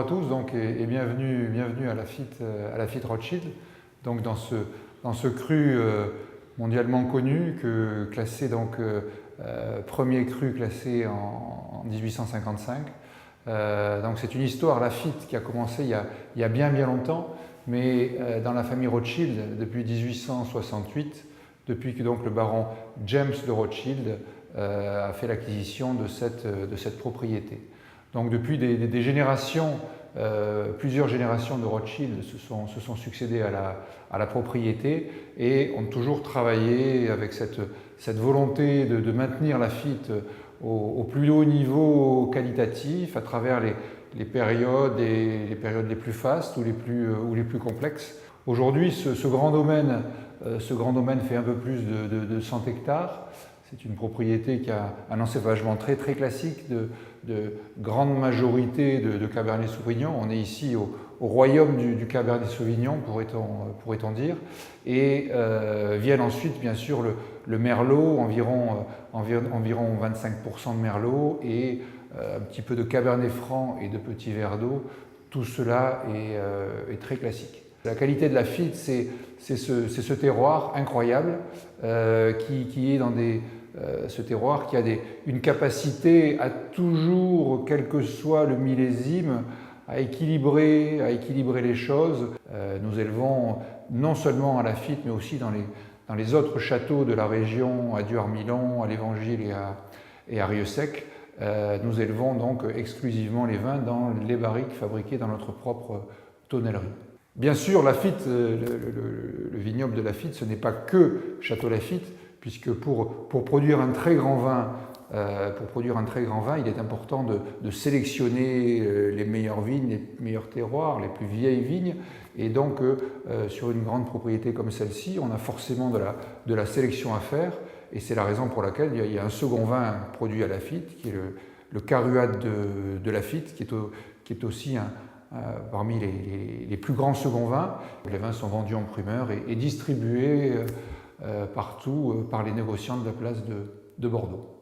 tous donc, et bienvenue à Lafite Rothschild. Donc, dans ce cru mondialement connu, classé donc, premier cru classé en 1855. Donc c'est une histoire Lafite qui a commencé il y a bien longtemps, mais dans la famille Rothschild depuis 1868, depuis que donc le baron James de Rothschild a fait l'acquisition de cette propriété. Donc depuis des générations, plusieurs générations de Rothschild se sont succédées à la propriété et ont toujours travaillé avec cette volonté de maintenir Lafite au plus haut niveau qualitatif à travers les périodes les plus fastes ou les plus complexes. Aujourd'hui, ce grand domaine fait un peu plus de 100 hectares. C'est une propriété qui a un encépagement très classique de grande majorité de Cabernet Sauvignon. On est ici au royaume du Cabernet Sauvignon, pourrait-on dire. Et viennent ensuite, bien sûr, le Merlot, environ 25% de Merlot et un petit peu de Cabernet Franc et de petits verres d'eau. Tout cela est très classique. La qualité de Lafite, c'est ce terroir incroyable qui est dans ce terroir qui a une capacité à toujours, quel que soit le millésime, à équilibrer les choses. Nous élevons non seulement à Lafite, mais aussi dans les autres châteaux de la région, à Duarmilon, à l'Évangile et à Rieux-Sec. Nous élevons donc exclusivement les vins dans les barriques fabriquées dans notre propre tonnellerie. Bien sûr, Lafite, le vignoble de Lafite, ce n'est pas que Château Lafite, puisque pour produire un très grand vin, il est important de sélectionner les meilleures vignes, les meilleurs terroirs, les plus vieilles vignes. Et donc, sur une grande propriété comme celle-ci, on a forcément de la sélection à faire. Et c'est la raison pour laquelle il y a un second vin produit à Lafite, qui est le Caruade de Lafite, qui est aussi parmi les plus grands seconds vins. Les vins sont vendus en primeur et distribués partout par les négociants de la place de Bordeaux.